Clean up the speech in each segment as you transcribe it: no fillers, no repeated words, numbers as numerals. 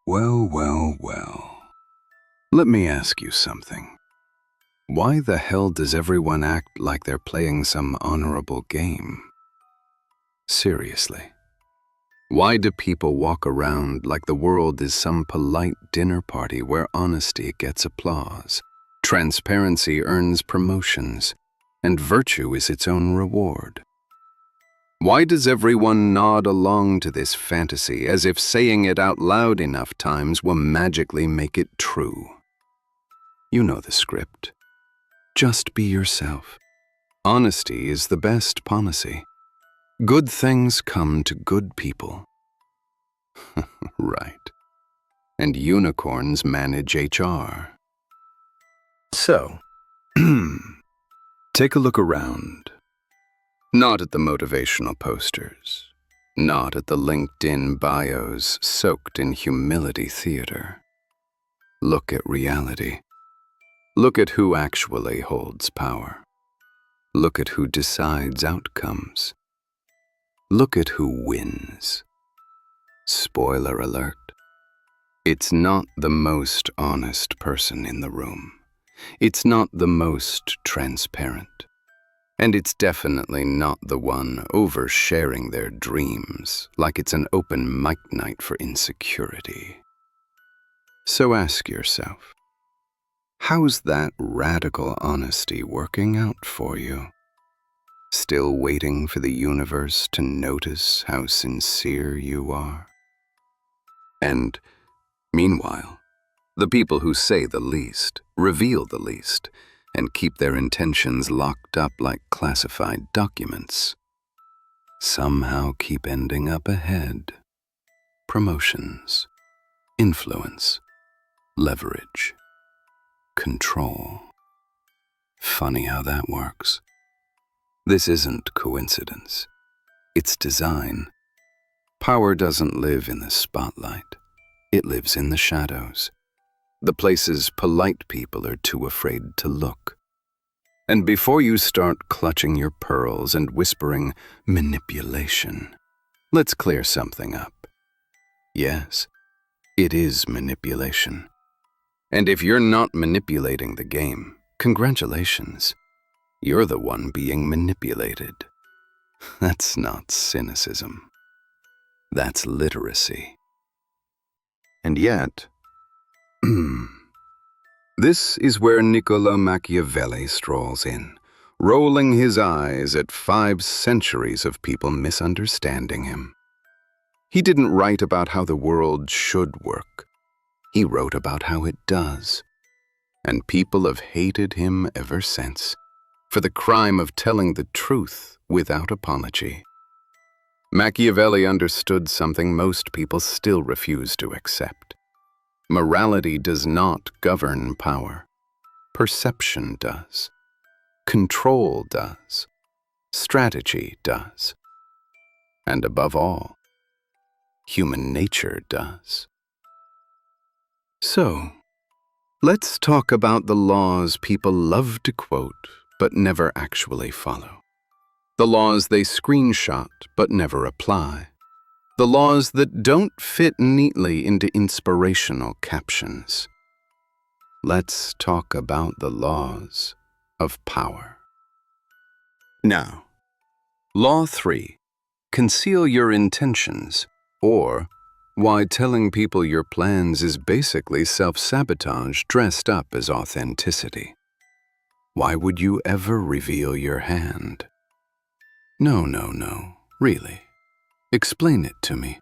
Well, well, well. Let me ask you something. Why the hell does everyone act like they're playing some honorable game? Seriously. Why do people walk around like the world is some polite dinner party where honesty gets applause, transparency earns promotions, and virtue is its own reward? Why does everyone nod along to this fantasy as if saying it out loud enough times will magically make it true? You know the script. Just be yourself. Honesty is the best policy. Good things come to good people. Right. And unicorns manage HR. So, take a look around. Not at the motivational posters, not at the LinkedIn bios soaked in humility theater. Look at reality. Look at who actually holds power. Look at who decides outcomes. Look at who wins. Spoiler alert. It's not the most honest person in the room. It's not the most transparent. And it's definitely not the one oversharing their dreams like it's an open mic night for insecurity. So ask yourself, how's that radical honesty working out for you? Still waiting for the universe to notice how sincere you are? And meanwhile, the people who say the least reveal the least and keep their intentions locked up like classified documents, somehow keep ending up ahead. Promotions, influence, leverage, control. Funny how that works. This isn't coincidence. It's design. Power doesn't live in the spotlight. It lives in the shadows. The places polite people are too afraid to look. And before you start clutching your pearls and whispering manipulation, let's clear something up. Yes, it is manipulation. And if you're not manipulating the game, congratulations. You're the one being manipulated. That's not cynicism. That's literacy. And yet, this is where Niccolo Machiavelli strolls in, rolling his eyes at 5 centuries of people misunderstanding him. He didn't write about how the world should work. He wrote about how it does. And people have hated him ever since, for the crime of telling the truth without apology. Machiavelli understood something most people still refuse to accept. Morality does not govern power. Perception does. Control does. Strategy does. And above all, human nature does. So, let's talk about the laws people love to quote but never actually follow. The laws they screenshot but never apply. The laws that don't fit neatly into inspirational captions. Let's talk about the laws of power. Now, Law 3. Conceal your intentions, or why telling people your plans is basically self-sabotage dressed up as authenticity. Why would you ever reveal your hand? No, really. Explain it to me.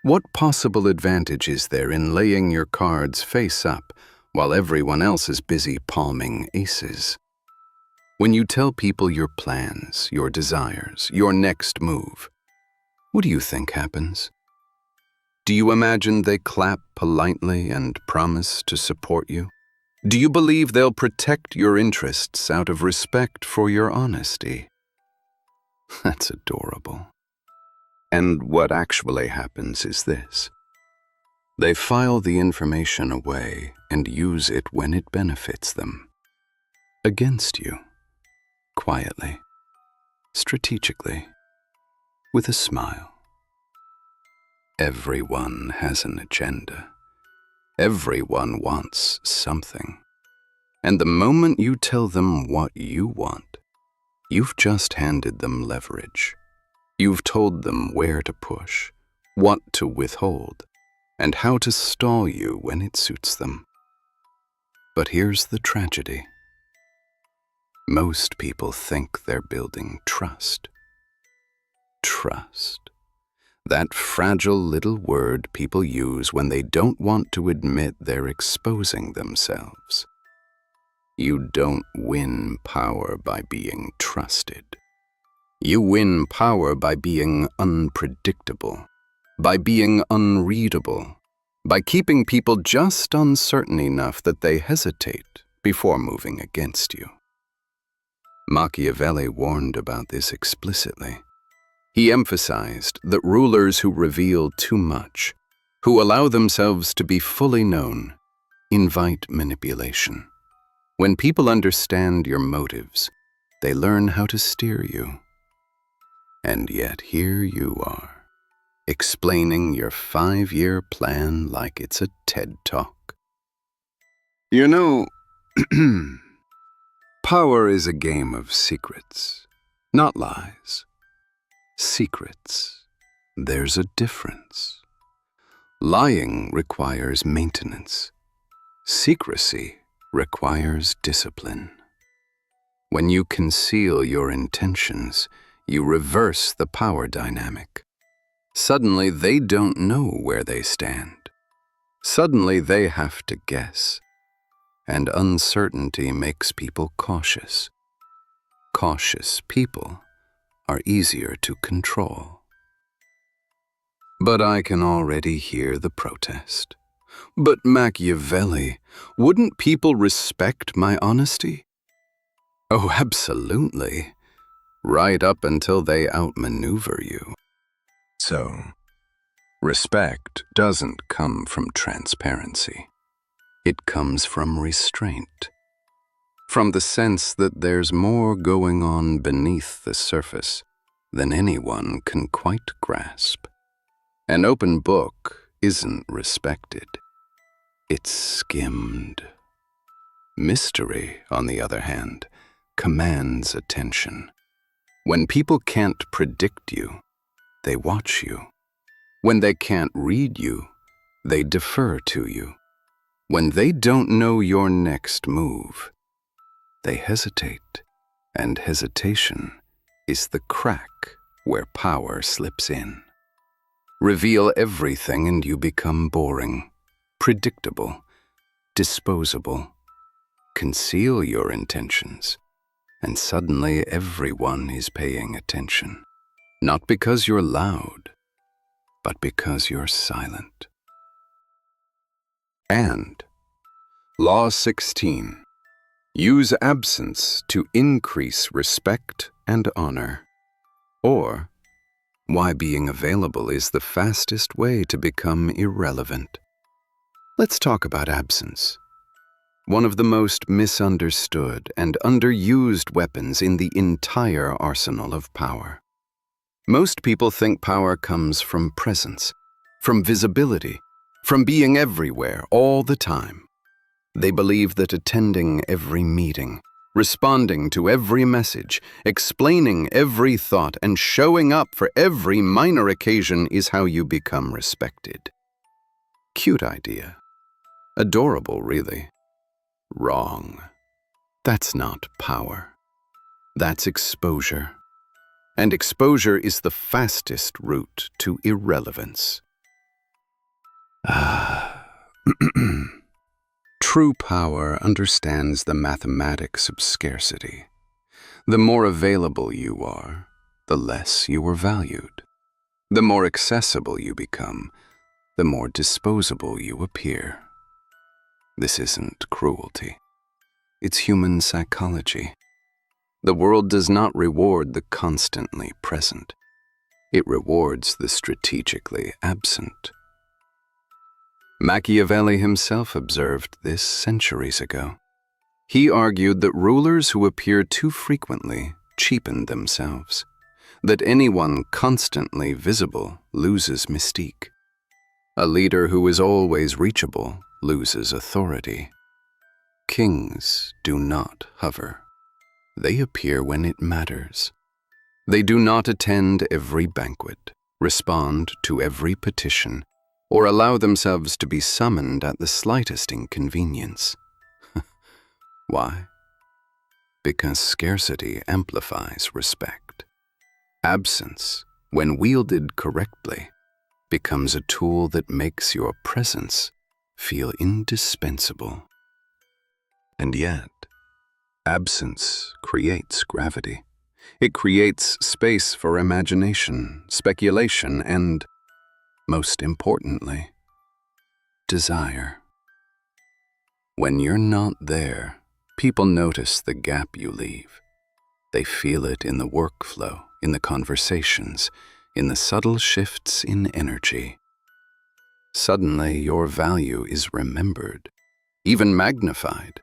What possible advantage is there in laying your cards face up while everyone else is busy palming aces? When you tell people your plans, your desires, your next move, what do you think happens? Do you imagine they clap politely and promise to support you? Do you believe they'll protect your interests out of respect for your honesty? That's adorable. And what actually happens is this. They file the information away and use it when it benefits them. Against you. Quietly. Strategically. With a smile. Everyone has an agenda, Everyone wants something. And the moment you tell them what you want, you've just handed them leverage. You've told them where to push, what to withhold, and how to stall you when it suits them. But here's the tragedy. Most people think they're building trust. Trust. That fragile little word people use when they don't want to admit they're exposing themselves. You don't win power by being trusted. You win power by being unpredictable, by being unreadable, by keeping people just uncertain enough that they hesitate before moving against you. Machiavelli warned about this explicitly. He emphasized that rulers who reveal too much, who allow themselves to be fully known, invite manipulation. When people understand your motives, they learn how to steer you. And yet here you are, explaining your 5-year plan like it's a TED Talk. You know, power is a game of secrets, not lies. Secrets. There's a difference. Lying requires maintenance. Secrecy requires discipline. When you conceal your intentions, you reverse the power dynamic. Suddenly, they don't know where they stand. Suddenly, they have to guess. And uncertainty makes people cautious. Cautious people are easier to control. But I can already hear the protest. But Machiavelli, wouldn't people respect my honesty? Oh, absolutely. Right up until they outmaneuver you. So, respect doesn't come from transparency. It comes from restraint. From the sense that there's more going on beneath the surface than anyone can quite grasp. An open book isn't respected. It's skimmed. Mystery, on the other hand, commands attention. When people can't predict you, they watch you. When they can't read you, they defer to you. When they don't know your next move, they hesitate, and hesitation is the crack where power slips in. Reveal everything and you become boring, predictable, disposable. Conceal your intentions, and suddenly everyone is paying attention. Not because you're loud, but because you're silent. And Law 16. Use absence to increase respect and honor. Or, why being available is the fastest way to become irrelevant. Let's talk about absence. One of the most misunderstood and underused weapons in the entire arsenal of power. Most people think power comes from presence, from visibility, from being everywhere all the time. They believe that attending every meeting, responding to every message, explaining every thought, and showing up for every minor occasion is how you become respected. Cute idea. Adorable, really. Wrong. That's not power. That's exposure. And exposure is the fastest route to irrelevance. True power understands the mathematics of scarcity. The more available you are, the less you are valued. The more accessible you become, the more disposable you appear. This isn't cruelty. It's human psychology. The world does not reward the constantly present. It rewards the strategically absent. Machiavelli himself observed this centuries ago. He argued that rulers who appear too frequently cheapen themselves, that anyone constantly visible loses mystique. A leader who is always reachable loses authority. Kings do not hover. They appear when it matters. They do not attend every banquet, respond to every petition, or allow themselves to be summoned at the slightest inconvenience. Why? Because scarcity amplifies respect. Absence, when wielded correctly, becomes a tool that makes your presence feel indispensable. And yet, absence creates gravity. It creates space for imagination, speculation, and, most importantly, desire. When you're not there, people notice the gap you leave. They feel it in the workflow, in the conversations, in the subtle shifts in energy. Suddenly, your value is remembered, even magnified,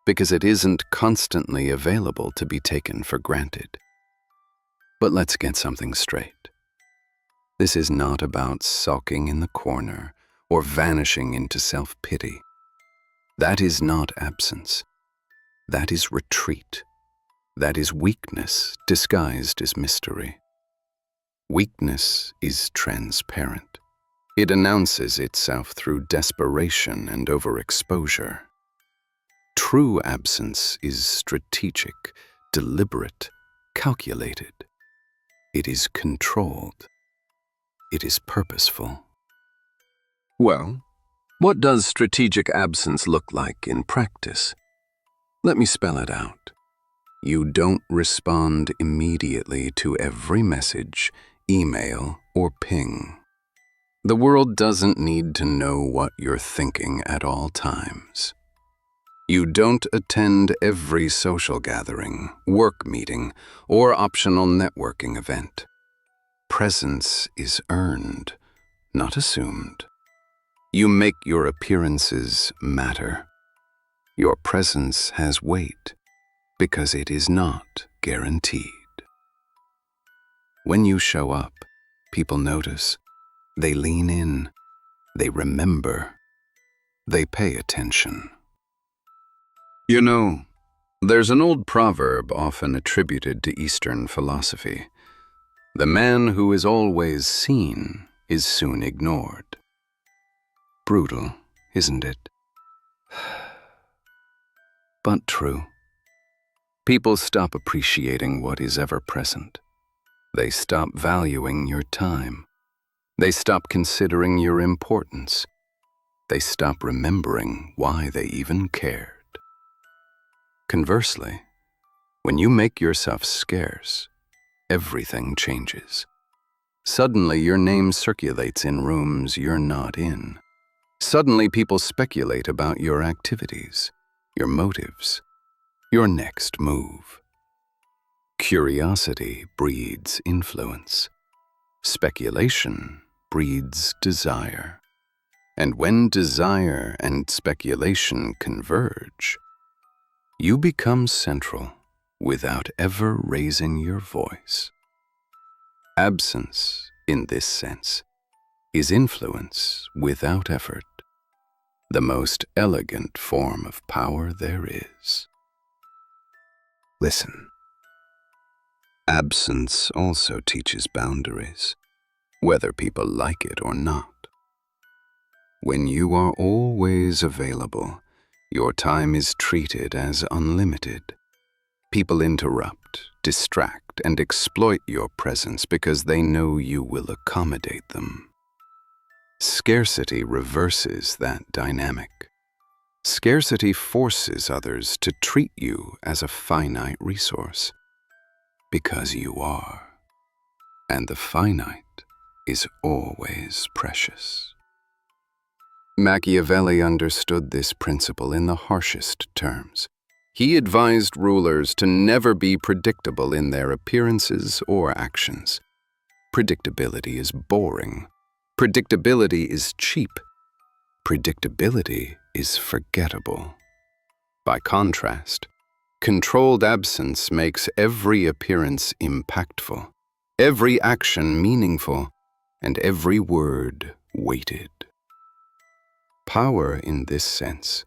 because it isn't constantly available to be taken for granted. But let's get something straight. This is not about sulking in the corner or vanishing into self-pity. That is not absence. That is retreat. That is weakness disguised as mystery. Weakness is transparent. It announces itself through desperation and overexposure. True absence is strategic, deliberate, calculated. It is controlled. It is purposeful. Well, what does strategic absence look like in practice? Let me spell it out. You don't respond immediately to every message, email, or ping. The world doesn't need to know what you're thinking at all times. You don't attend every social gathering, work meeting, or optional networking event. Presence is earned, not assumed. You make your appearances matter. Your presence has weight because it is not guaranteed. When you show up, people notice. They lean in. They remember. They pay attention. You know, there's an old proverb often attributed to Eastern philosophy. The man who is always seen is soon ignored. Brutal, isn't it? But true. People stop appreciating what is ever present. They stop valuing your time. They stop considering your importance. They stop remembering why they even cared. Conversely, when you make yourself scarce, everything changes. Suddenly, your name circulates in rooms you're not in. Suddenly, people speculate about your activities, your motives, your next move. Curiosity breeds influence. Speculation breeds desire. And when desire and speculation converge, you become central without ever raising your voice. Absence, in this sense, is influence without effort, the most elegant form of power there is. Listen. Absence also teaches boundaries, whether people like it or not. When you are always available, your time is treated as unlimited. People interrupt, distract, and exploit your presence because they know you will accommodate them. Scarcity reverses that dynamic. Scarcity forces others to treat you as a finite resource, because you are, and the finite is always precious. Machiavelli understood this principle in the harshest terms. He advised rulers to never be predictable in their appearances or actions. Predictability is boring. Predictability is cheap. Predictability is forgettable. By contrast, controlled absence makes every appearance impactful, every action meaningful, and every word weighted. Power in this sense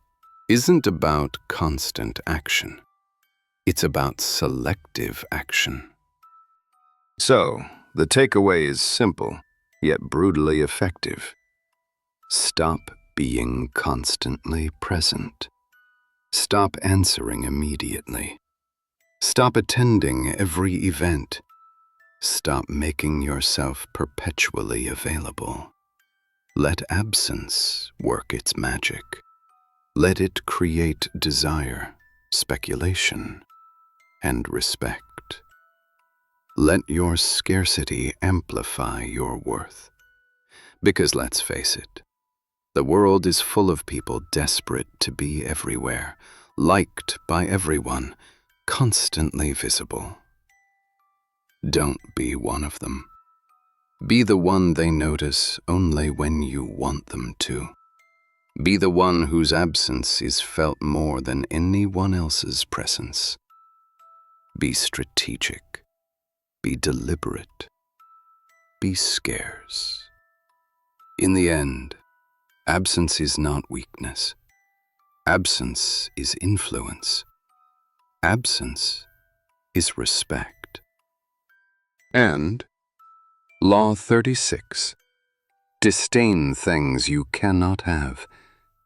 isn't about constant action. It's about selective action. So, the takeaway is simple, yet brutally effective. Stop being constantly present. Stop answering immediately. Stop attending every event. Stop making yourself perpetually available. Let absence work its magic. Let it create desire, speculation, and respect. Let your scarcity amplify your worth. Because let's face it, the world is full of people desperate to be everywhere, liked by everyone, constantly visible. Don't be one of them. Be the one they notice only when you want them to. Be the one whose absence is felt more than anyone else's presence. Be strategic. Be deliberate. Be scarce. In the end, absence is not weakness. Absence is influence. Absence is respect. And Law 36. Disdain things you cannot have.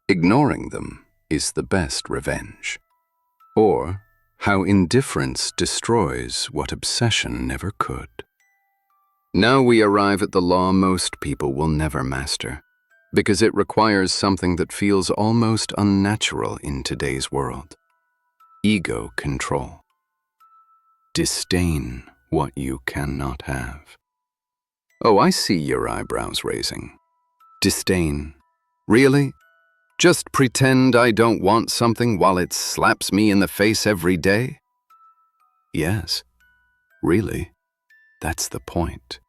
Ignoring them is the best revenge. Or, how indifference destroys what obsession never could. Now we arrive at the law most people will never master, because it requires something that feels almost unnatural in today's world. Ego control. Disdain what you cannot have. Oh, I see your eyebrows raising. Disdain. Really? Just pretend I don't want something while it slaps me in the face every day? Yes, really, that's the point.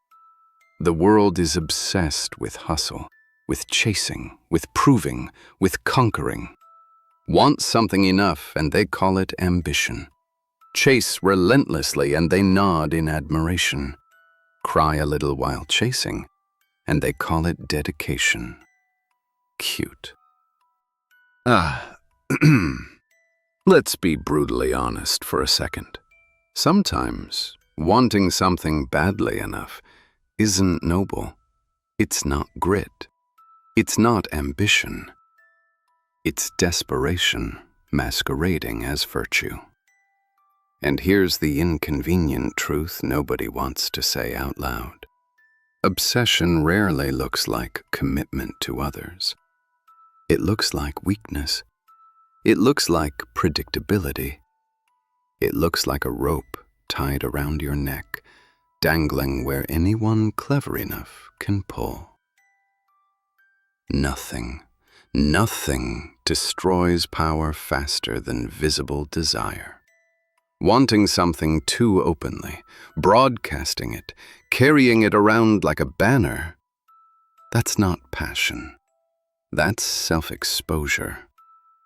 The world is obsessed with hustle, with chasing, with proving, with conquering. Want something enough and they call it ambition. Chase relentlessly and they nod in admiration. Cry a little while chasing and they call it dedication. Cute. Let's be brutally honest for a second. Sometimes wanting something badly enough isn't noble. It's not grit. It's not ambition. It's desperation masquerading as virtue. And here's the inconvenient truth nobody wants to say out loud. Obsession rarely looks like commitment to others. It looks like weakness. It looks like predictability. It looks like a rope tied around your neck, dangling where anyone clever enough can pull. Nothing destroys power faster than visible desire. Wanting something too openly, broadcasting it, carrying it around like a banner, that's not passion. That's self-exposure.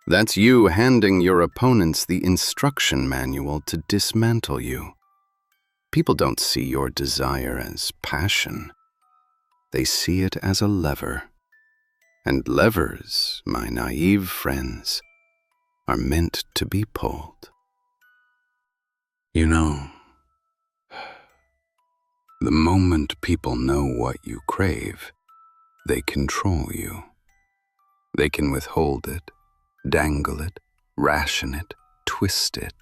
That's you handing your opponents the instruction manual to dismantle you. People don't see your desire as passion. They see it as a lever. And levers, my naive friends, are meant to be pulled. You know, the moment people know what you crave, they control you. They can withhold it, dangle it, ration it, twist it.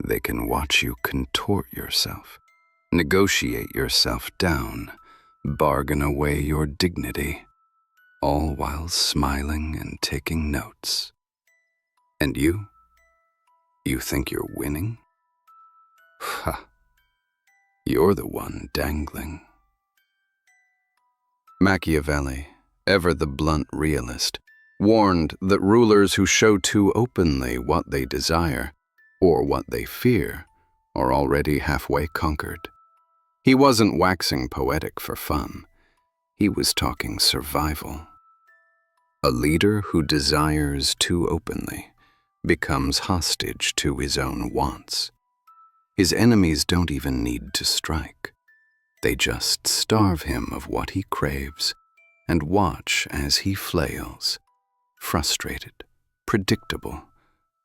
They can watch you contort yourself, negotiate yourself down, bargain away your dignity, all while smiling and taking notes. And you think you're winning? Ha! You're the one dangling. Machiavelli, ever the blunt realist, warned that rulers who show too openly what they desire, or what they fear, are already halfway conquered. He wasn't waxing poetic for fun. He was talking survival. A leader who desires too openly becomes hostage to his own wants. His enemies don't even need to strike. They just starve him of what he craves and watch as he flails, frustrated, predictable,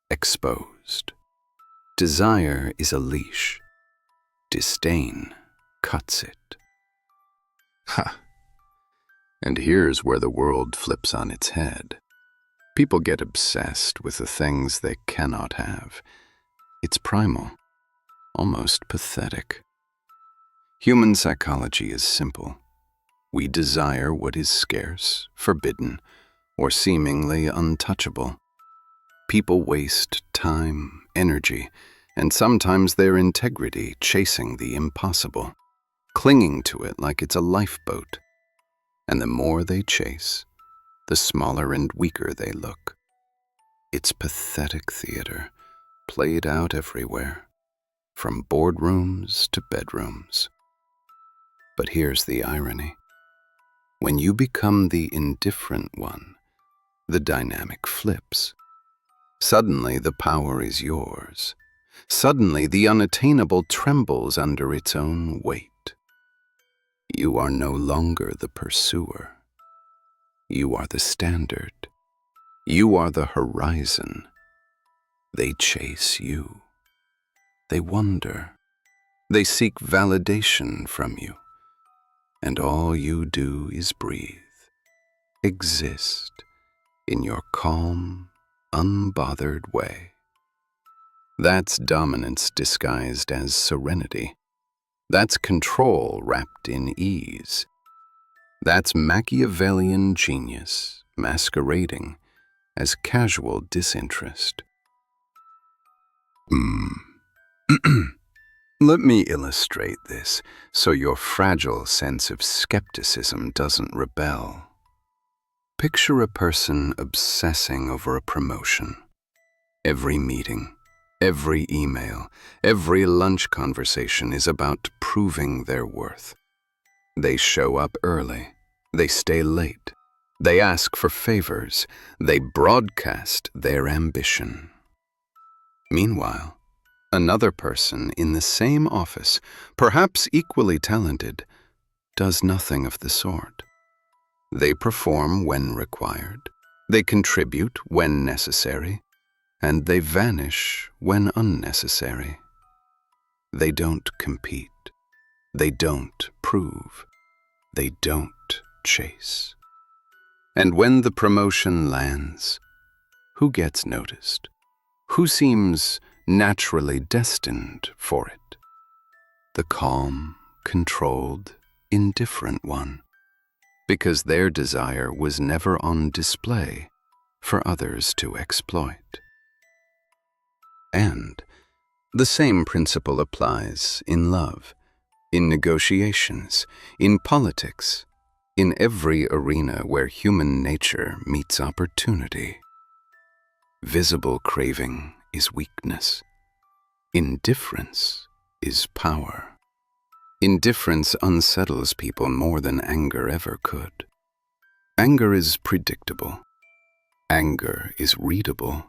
exposed. Desire is a leash. Disdain cuts it. Ha! And here's where the world flips on its head. People get obsessed with the things they cannot have. It's primal, almost pathetic. Human psychology is simple. We desire what is scarce, forbidden, or seemingly untouchable. People waste time, energy, and sometimes their integrity chasing the impossible, clinging to it like it's a lifeboat. And the more they chase, the smaller and weaker they look. It's pathetic theater, played out everywhere, from boardrooms to bedrooms. But here's the irony. When you become the indifferent one, the dynamic flips. Suddenly the power is yours. Suddenly the unattainable trembles under its own weight. You are no longer the pursuer. You are the standard. You are the horizon. They chase you. They wonder. They seek validation from you. And all you do is breathe, exist in your calm, unbothered way. That's dominance disguised as serenity. That's control wrapped in ease. That's Machiavellian genius masquerading as casual disinterest. Let me illustrate this so your fragile sense of skepticism doesn't rebel. Picture a person obsessing over a promotion. Every meeting, every email, every lunch conversation is about proving their worth. They show up early. They stay late. They ask for favors. They broadcast their ambition. Meanwhile, another person in the same office, perhaps equally talented, does nothing of the sort. They perform when required. They contribute when necessary. And they vanish when unnecessary. They don't compete. They don't prove. They don't chase. And when the promotion lands, who gets noticed? Who seems naturally destined for it? The calm, controlled, indifferent one, because their desire was never on display for others to exploit. And the same principle applies in love, in negotiations, in politics, in every arena where human nature meets opportunity. Visible craving is weakness. Indifference is power. Indifference unsettles people more than anger ever could. Anger is predictable. Anger is readable.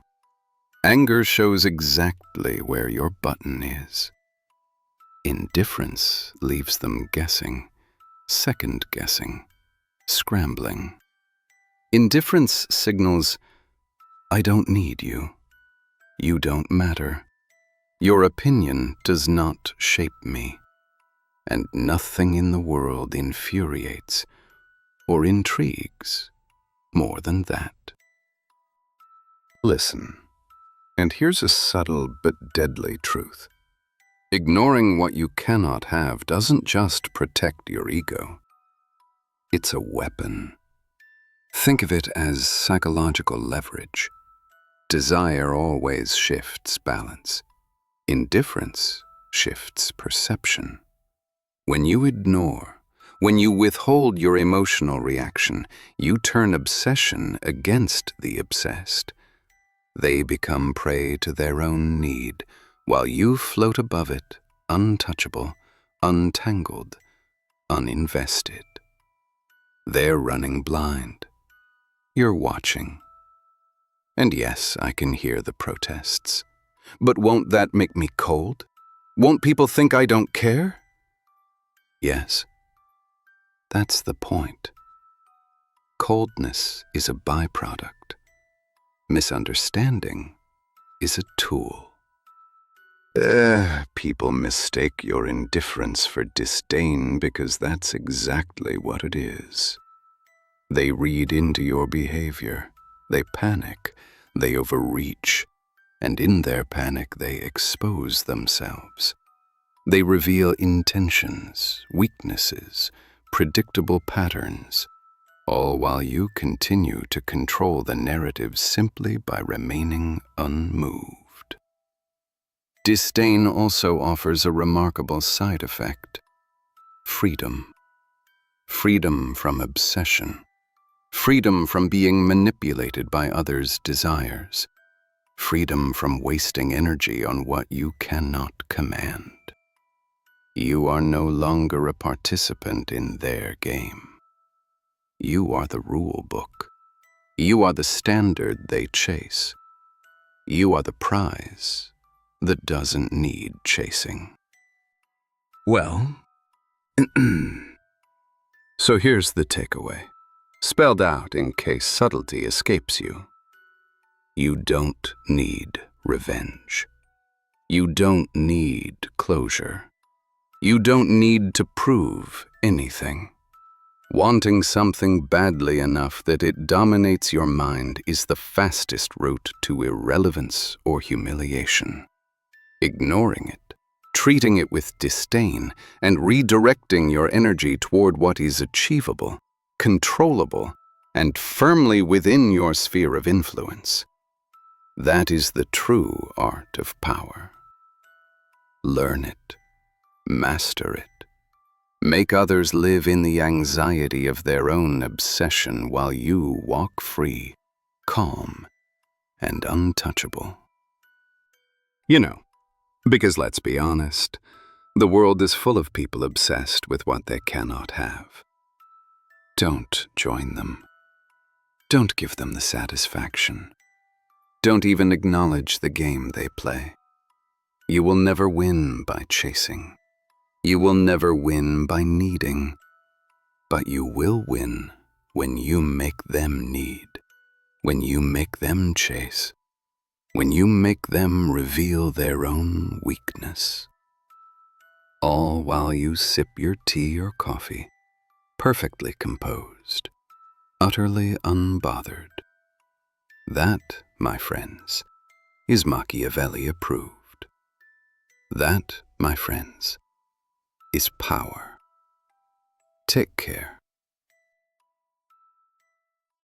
Anger shows exactly where your button is. Indifference leaves them guessing, second-guessing, scrambling. Indifference signals, I don't need you. You don't matter. Your opinion does not shape me. And nothing in the world infuriates or intrigues more than that. Listen. And here's a subtle but deadly truth. Ignoring what you cannot have doesn't just protect your ego. It's a weapon. Think of it as psychological leverage. Desire always shifts balance. Indifference shifts perception. When you ignore, when you withhold your emotional reaction, you turn obsession against the obsessed. They become prey to their own need, while you float above it, untouchable, untangled, uninvested. They're running blind. You're watching. And yes, I can hear the protests. But won't that make me cold? Won't people think I don't care? Yes, that's the point. Coldness is a byproduct. Misunderstanding is a tool. People mistake your indifference for disdain because that's exactly what it is. They read into your behavior, they panic, they overreach, and in their panic they expose themselves. They reveal intentions, weaknesses, predictable patterns, all while you continue to control the narrative simply by remaining unmoved. Disdain also offers a remarkable side effect: freedom. Freedom from obsession. Freedom from being manipulated by others' desires. Freedom from wasting energy on what you cannot command. You are no longer a participant in their game. You are the rule book. You are the standard they chase. You are the prize that doesn't need chasing. Well, so here's the takeaway, spelled out in case subtlety escapes you. You don't need revenge. You don't need closure. You don't need to prove anything. Wanting something badly enough that it dominates your mind is the fastest route to irrelevance or humiliation. Ignoring it, treating it with disdain, and redirecting your energy toward what is achievable, controllable, and firmly within your sphere of influence. That is the true art of power. Learn it. Master it. Make others live in the anxiety of their own obsession while you walk free, calm, and untouchable. You know, because let's be honest, the world is full of people obsessed with what they cannot have. Don't join them. Don't give them the satisfaction. Don't even acknowledge the game they play. You will never win by chasing. You will never win by needing. But you will win when you make them need, when you make them chase, when you make them reveal their own weakness. All while you sip your tea or coffee, perfectly composed, utterly unbothered. That, my friends, is Machiavelli approved. That, my friends, is power. Take care.